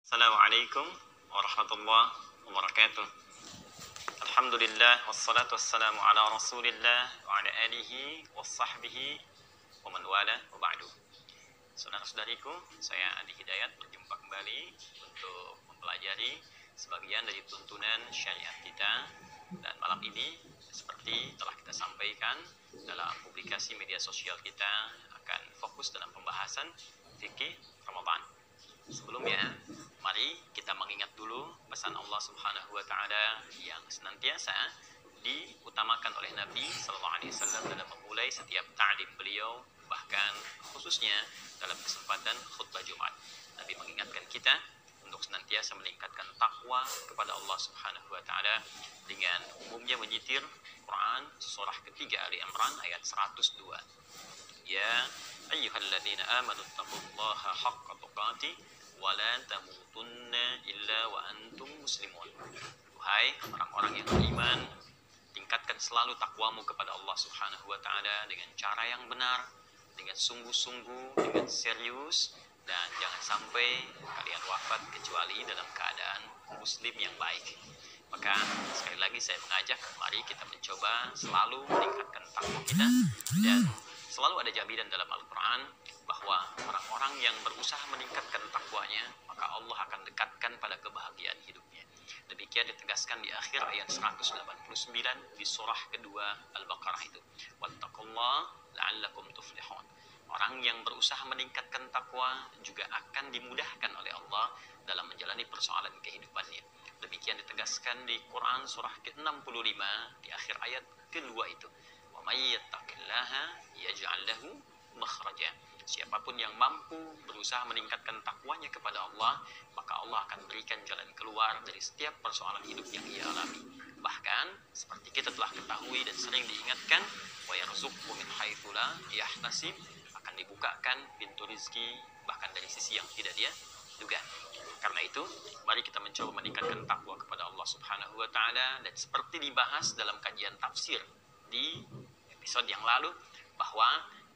Assalamualaikum warahmatullahi wabarakatuh. Alhamdulillah wassalatu wassalamu ala Rasulillah wa ala alihi wa sahbihi wa man wala wa ba'du. Saudara-saudariku, saya Adi Hidayat berjumpa kembali untuk mempelajari sebagian dari tuntunan syariat kita. Dan malam ini seperti telah kita sampaikan dalam publikasi media sosial kita akan fokus dalam pembahasan fikih Ramadan. Sebelumnya, mari kita mengingat dulu pesan Allah Subhanahu wa taala yang senantiasa diutamakan oleh Nabi sallallahu alaihi wasallam dalam memulai setiap ta'lim beliau, bahkan khususnya dalam kesempatan khutbah Jumat. Nabi mengingatkan kita untuk senantiasa meningkatkan takwa kepada Allah Subhanahu wa taala dengan umumnya menyitir Quran surah ketiga Ali Imran ayat 102. Ya ayyuhalladzina amanu taqullaha haqqa tuqatih wa la tamutunna illa wa antum muslimun. Wahai orang-orang yang beriman, tingkatkan selalu takwamu kepada Allah Subhanahu wa taala dengan cara yang benar, dengan sungguh-sungguh, dengan serius, dan jangan sampai kalian wafat kecuali dalam keadaan muslim yang baik. Maka sekali lagi saya mengajak, mari kita mencoba selalu meningkatkan takwa kita, dan selalu ada jaminan dalam Al-Quran bahwa orang-orang yang berusaha meningkatkan takwanya, maka Allah akan dekatkan pada kebahagiaan hidupnya. Demikian ditegaskan di akhir ayat 189 di surah kedua Al-Baqarah itu. Wattaqullaha la'allakum tuflihun. Orang yang berusaha meningkatkan takwa juga akan dimudahkan oleh Allah dalam menjalani persoalan kehidupannya. Demikian ditegaskan di Quran surah ke-65 di akhir ayat kedua itu. Wa may yattaqillaha yaj'al lahu makhraja. Siapapun yang mampu berusaha meningkatkan takwanya kepada Allah, maka Allah akan berikan jalan keluar dari setiap persoalan hidup yang ia alami. Bahkan seperti kita telah ketahui dan sering diingatkan, wa yarzuqhu min haitsu la yahtasib, akan dibukakan pintu rezeki bahkan dari sisi yang tidak dia duga. Karena itu, mari kita mencoba meningkatkan takwa kepada Allah Subhanahu wa taala, dan seperti dibahas dalam kajian tafsir di episode yang lalu, bahwa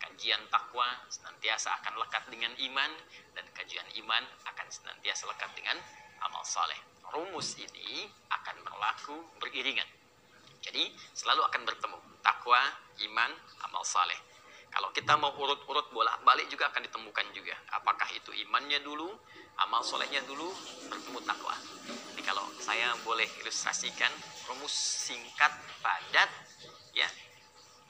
kajian takwa senantiasa akan lekat dengan iman, dan kajian iman akan senantiasa lekat dengan amal saleh. Rumus ini akan berlaku beriringan. Jadi selalu akan bertemu takwa, iman, amal saleh. Kalau kita mau urut-urut bolak-balik juga akan ditemukan juga. Apakah itu imannya dulu, amal solehnya dulu, bertemu takwa. Jadi kalau saya boleh ilustrasikan, rumus singkat, padat, ya,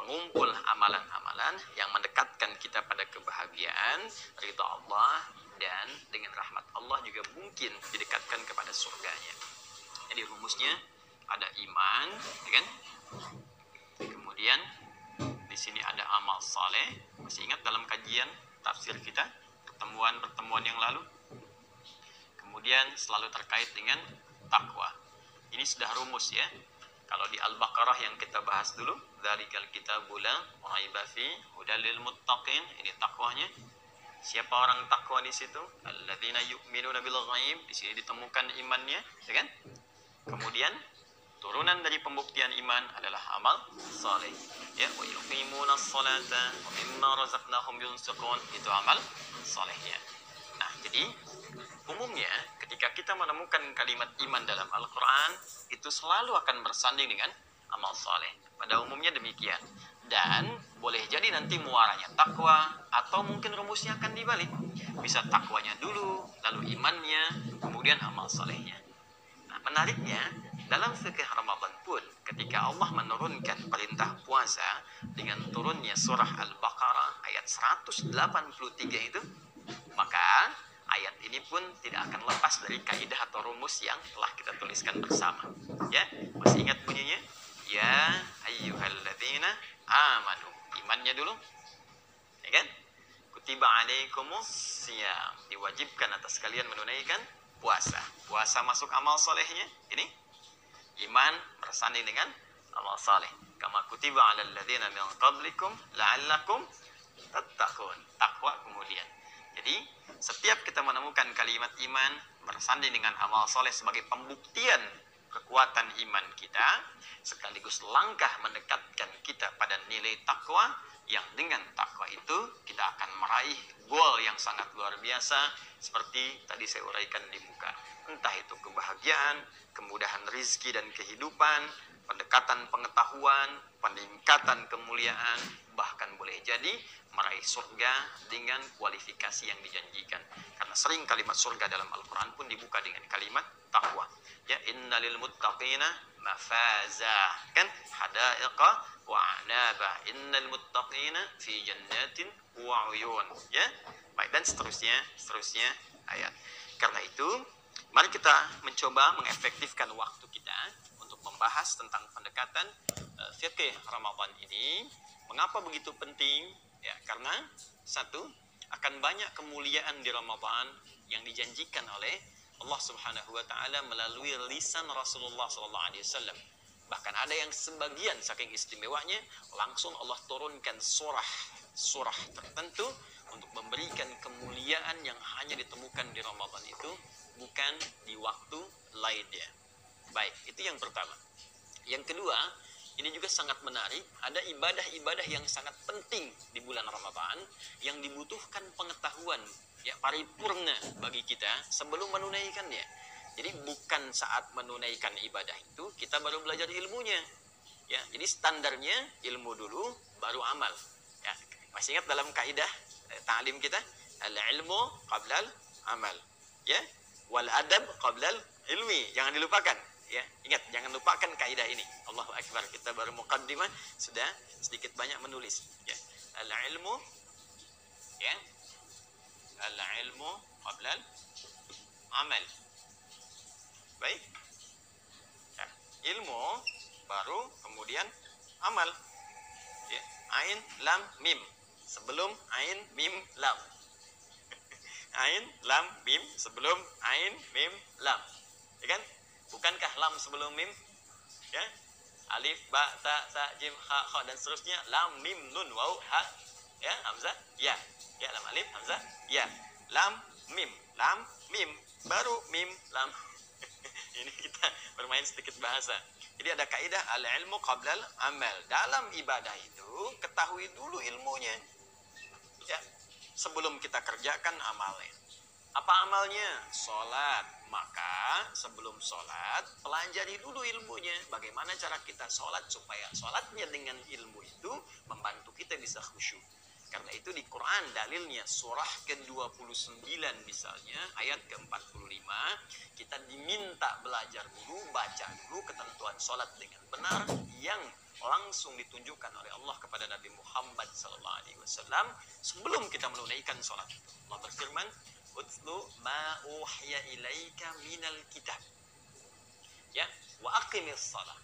mengumpul amalan-amalan yang mendekatkan kita pada kebahagiaan, ridha Allah, dan dengan rahmat Allah juga mungkin didekatkan kepada surganya. Jadi rumusnya ada iman, ya kan? Kemudian di sini ada amal saleh. Masih ingat dalam kajian tafsir kita, pertemuan yang lalu? Kemudian selalu terkait dengan takwa. Ini sudah rumus ya. Kalau di Al-Baqarah yang kita bahas dulu, dzalikal kitabul la raiba fi hudal lil muttaqin, ini takwanya. Siapa orang takwa di situ? Alladzina yu'minuna bil ghaib, di sini ditemukan imannya, ya kan? Kemudian turunan dari pembuktian iman adalah amal saleh. Ya, wa yuqimunas salata wa mimma razaqnahum yunfiqun, itu amal salehnya. Nah, jadi umumnya ketika kita menemukan kalimat iman dalam Al-Quran, itu selalu akan bersanding dengan amal saleh. Pada umumnya demikian. Dan boleh jadi nanti muaranya takwa, atau mungkin rumusnya akan dibalik. Bisa takwanya dulu, lalu imannya, kemudian amal salehnya. Nah, menariknya, dalam fikih Ramadan pun, ketika Allah menurunkan perintah puasa dengan turunnya surah Al-Baqarah ayat 183 itu, maka ayat ini pun tidak akan lepas dari kaidah atau rumus yang telah kita tuliskan bersama. Ya, masih ingat bunyinya? Ya ayyuhalladzina amanu. Imannya dulu, ya kan? Kutiba alaikumus siyam, diwajibkan atas kalian menunaikan puasa. Puasa masuk amal solehnya. Ini iman bersanding dengan amal saleh. Kama kutiba alal ladzina min qablikum la'allakum tattaqun. Takwa kemudian. Jadi setiap kita menemukan kalimat iman bersanding dengan amal soleh sebagai pembuktian kekuatan iman kita, sekaligus langkah mendekatkan kita pada nilai takwa, yang dengan takwa itu kita akan meraih goal yang sangat luar biasa seperti tadi saya uraikan di muka. kebahagiaan, kemudahan rizki dan kehidupan, pendekatan pengetahuan, peningkatan kemuliaan, bahkan boleh jadi meraih surga dengan kualifikasi yang dijanjikan. Karena sering kalimat surga dalam Al-Quran pun dibuka dengan kalimat taqwa. Ya, innalil muttaqina mafaza, kan, hadaiqa wa anaba, innal muttaqina fi jannatin wa uyun. Ya, baik, dan seterusnya ayat. Karena itu, mari kita mencoba mengefektifkan waktu kita untuk membahas tentang pendekatan fikih Ramadan ini. Mengapa begitu penting? Ya, karena satu, akan banyak kemuliaan di Ramadan yang dijanjikan oleh Allah Subhanahu wa taala melalui lisan Rasulullah sallallahu alaihi wasallam. Bahkan ada yang sebagian saking istimewanya langsung Allah turunkan surah tertentu untuk memberikan kemuliaan yang hanya ditemukan di Ramadan itu, bukan di waktu lainnya. Baik, itu yang pertama. Yang kedua, ini juga sangat menarik, ada ibadah-ibadah yang sangat penting di bulan Ramadan yang dibutuhkan pengetahuan ya paripurna bagi kita sebelum menunaikannya. Jadi bukan saat menunaikan ibadah itu kita baru belajar ilmunya. Ya, jadi standarnya ilmu dulu baru amal. Ya, masih ingat dalam kaidah ta'lim kita, al-ilmu qablal amal. Ya, wal adab qablal ilmi. Jangan dilupakan. Ya, ingat, jangan lupakan kaidah ini. Allahu Akbar, kita baru muqaddimah sudah sedikit banyak menulis. Ya, al-ilmu, ya, al-ilmu qablal amal. Baik. Ya, ilmu baru kemudian amal. Ya, ain lam mim sebelum ain mim lam. Ain lam mim sebelum ain mim lam. Ya kan? Bukankah lam sebelum mim? Ya. Alif, ba, ta, sa, jim, ha, kha dan seterusnya. Lam, mim, nun, waw, ha. Ya, hamzah, ya. Ya, lam alif, hamzah, ya. Lam, mim, baru mim, lam. Ini kita bermain sedikit bahasa. Jadi ada kaidah al-ilmu qablal amal. Dalam ibadah itu ketahui dulu ilmunya. Ya. Sebelum kita kerjakan amalnya. Apa amalnya? Sholat. Maka sebelum sholat, pelajari dulu ilmunya. Bagaimana cara kita sholat supaya sholatnya dengan ilmu itu membantu kita bisa khusyuk. Karena itu di Quran dalilnya surah ke-29 misalnya, ayat ke-45, kita diminta belajar dulu, baca dulu ketentuan sholat dengan benar yang langsung ditunjukkan oleh Allah kepada Nabi Muhammad SAW sebelum kita menunaikan sholat. Allah berfirman, utlu ma uhiya ilaika minal kitab. Ya, wa aqimis shalah.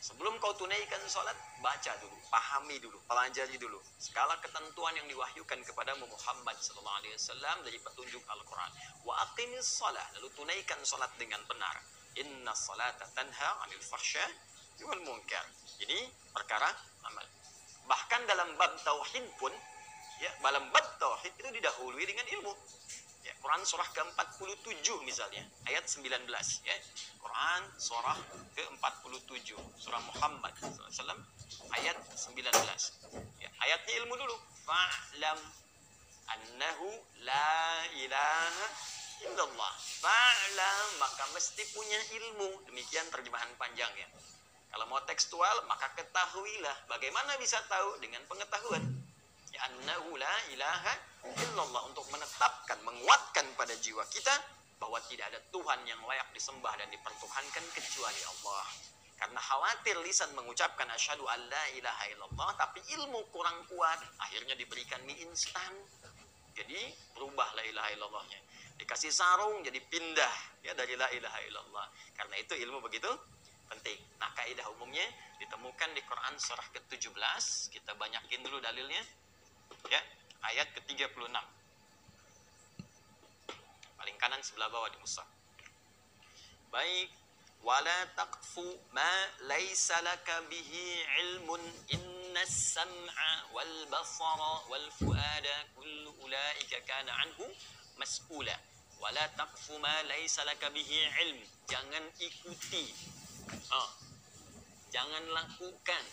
Sebelum kau tunaikan sholat, baca dulu, pahami dulu, pelajari dulu segala ketentuan yang diwahyukan kepadamu Muhammad SAW dari petunjuk Al-Quran. Wa aqimis shalah, lalu tunaikan sholat dengan benar. Inna salata tanha 'anil fahsya'i wal munkar. Ini perkara amal. Bahkan dalam bab tauhid pun, ya, dalam bab tauhid itu didahului dengan ilmu. Ya, Quran surah ke-47 misalnya, ayat 19. Ya. Quran surah ke-47, surah Muhammad SAW, ayat 19. Ya, ayatnya ilmu dulu. Fa'lam annahu la ilaha illallah. Fa'lam, maka mesti punya ilmu. Demikian terjemahan panjangnya. Kalau mau tekstual, maka ketahuilah. Bagaimana bisa tahu? Dengan pengetahuan. Ya, annahu la ilaha illallah, untuk menetapkan, menguatkan pada jiwa kita bahwa tidak ada Tuhan yang layak disembah dan dipertuhankan kecuali Allah. Karena khawatir lisan mengucapkan asyhadu an la ilaha illallah tapi ilmu kurang kuat, akhirnya diberikan mie instan. Jadi berubah la ilaha illallahnya. Dikasih sarung jadi pindah ya dari la ilaha illallah. Karena itu ilmu begitu penting. Nah, kaidah umumnya ditemukan di Quran surah ke-17. Kita banyakin dulu dalilnya. Ya, ayat ke-36. Paling kanan sebelah bawah di mushaf. Baik, wala taqfu ma laysa laka bihi ilmun innas sam'a wal basara wal fuada kullu ulaika kana anhu mas'ula. Wala taqfu ma laysa laka bihi ilm. Jangan ikuti. Jangan lakukan.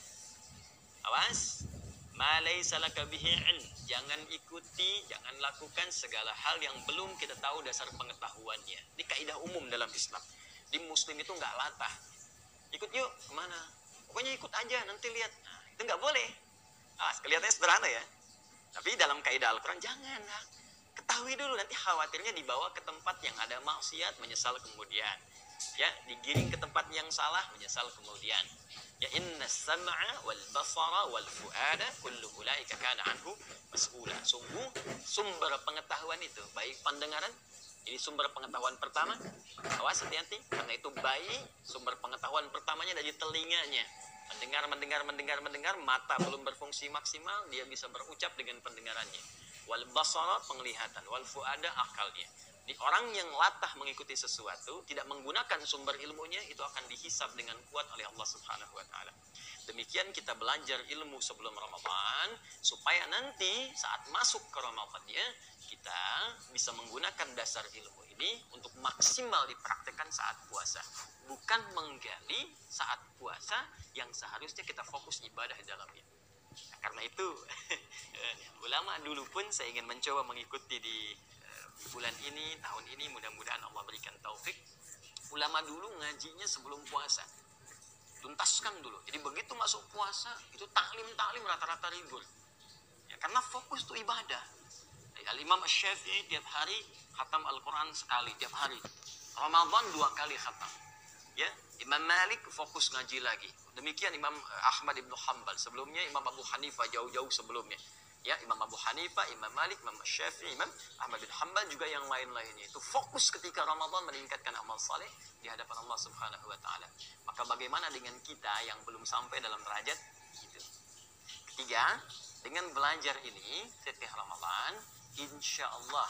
Awas. Ma laysa laka bihi ilm. Jangan ikuti, jangan lakukan segala hal yang belum kita tahu dasar pengetahuannya. Ini kaidah umum dalam Islam. Di muslim itu nggak latah. Ikut yuk, kemana? Pokoknya ikut aja, nanti lihat. Nah, itu nggak boleh. Kelihatannya sederhana ya. Tapi dalam kaidah Al-Quran, jangan. Nah, ketahui dulu, nanti khawatirnya dibawa ke tempat yang ada maksiat, menyesal kemudian. Ya, digiring ke tempat yang salah, menyesal kemudian. Ya, inna sam'a wal basara wal fu'ada kullu ulaika kana anhu mas'ula. Sungguh sumber pengetahuan itu, baik pendengaran, ini sumber pengetahuan pertama. Awas, hati-hati, karena itu bayi, sumber pengetahuan pertamanya dari telinganya. Mendengar, mata belum berfungsi maksimal, dia bisa berucap dengan pendengarannya. Wal basara, penglihatan, wal fu'ada, akalnya. Di orang yang latah mengikuti sesuatu, tidak menggunakan sumber ilmunya, itu akan dihisab dengan kuat oleh Allah Subhanahu wa Ta'ala. Demikian kita belajar ilmu sebelum Ramadan, supaya nanti saat masuk ke Ramadannya, kita bisa menggunakan dasar ilmu ini untuk maksimal dipraktekkan saat puasa. Bukan menggali saat puasa yang seharusnya kita fokus ibadah di dalamnya. Nah, karena itu, ulama dulu pun saya ingin mencoba mengikuti di bulan ini, tahun ini, mudah-mudahan Allah berikan taufik. Ulama dulu ngajinya sebelum puasa. Tuntaskan dulu. Jadi begitu masuk puasa, itu taklim rata-rata libur. Ya, karena fokus tuh ibadah. Al-Imam Asy-Syafi'i tiap hari khatam Al-Quran sekali, tiap hari. Ramadan 2 kali khatam. Ya, Imam Malik fokus ngaji lagi. Demikian Imam Ahmad Ibn Hanbal. Sebelumnya Imam Abu Hanifah jauh-jauh sebelumnya. Ya, Imam Abu Hanifah, Imam Malik, Imam Syafi'i, Imam Ahmad bin Hanbal, juga yang lain-lainnya. Itu fokus ketika Ramadan meningkatkan amal saleh di hadapan Allah Subhanahu wa Ta'ala. Maka bagaimana dengan kita yang belum sampai dalam derajat itu? Ketiga, dengan belajar ini, fikih Ramadan, insya Allah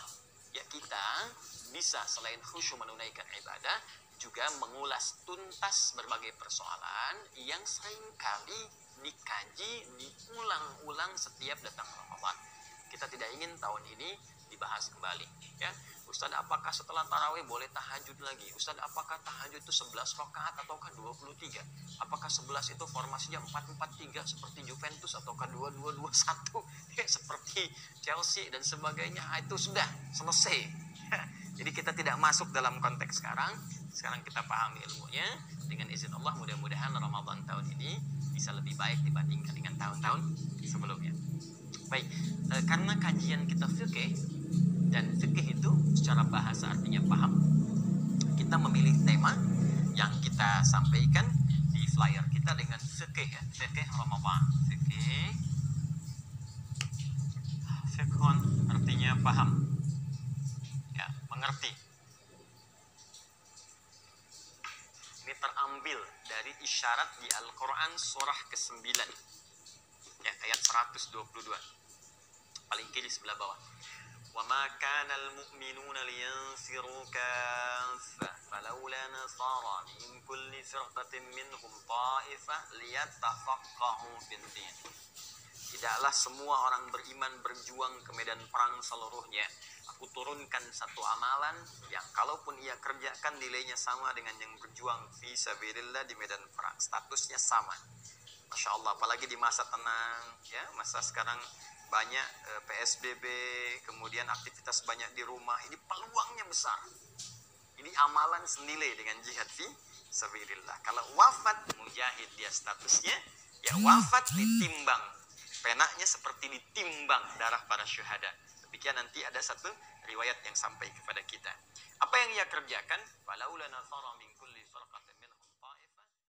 ya kita bisa selain khusyuk menunaikan ibadah, juga mengulas tuntas berbagai persoalan yang seringkali dikaji, diulang-ulang setiap datang Ramadan. Kita tidak ingin tahun ini dibahas kembali. Ya, Ustaz, apakah setelah tarawih boleh tahajud lagi? Ustaz, apakah tahajud itu 11 rakaat ataukah 23? Apakah 11 itu formasinya 4-4-3 seperti Juventus ataukah 2-2-2-1 seperti Chelsea dan sebagainya? Itu sudah selesai. Jadi kita tidak masuk dalam konteks sekarang. Sekarang kita pahami ilmunya. Dengan izin Allah, mudah-mudahan Ramadan tahun ini bisa lebih baik dibandingkan dengan tahun-tahun sebelumnya. Baik, karena kajian kita fikih, dan fikih itu secara bahasa artinya paham, kita memilih tema yang kita sampaikan di flyer kita dengan fikih, ya, fikih Ramadan. Fikhun artinya paham, ya, mengerti. Ini terambil dari isyarat di Al-Quran surah ke-9, ya, ayat 122, paling kiri sebelah bawah. وَمَا كَانَ الْمُؤْمِنُونَ لِيَنْفِرُوا كَافَّةً فَلَوْلَا نَفَرَ مِنْ كُلِّ فِرْقَةٍ مِنْهُمْ طَائِفَةٌ لِيَتَفَقَّهُوا فِي الدِّينِ. Tidaklah semua orang beriman berjuang ke medan perang seluruhnya. Aku turunkan satu amalan yang kalaupun ia kerjakan nilainya sama dengan yang berjuang fi sabilillah di medan perang. Statusnya sama. Masya Allah, apalagi di masa tenang, ya, masa sekarang banyak PSBB, kemudian aktivitas banyak di rumah. Ini peluangnya besar. Ini amalan senilai dengan jihad fi sabilillah. Kalau wafat mujahid dia statusnya, ya wafat ditimbang. Penaknya seperti ditimbang darah para syuhada. Demikian nanti ada satu riwayat yang sampai kepada kita. Apa yang ia kerjakan? Falaula nafara min kulli firqatin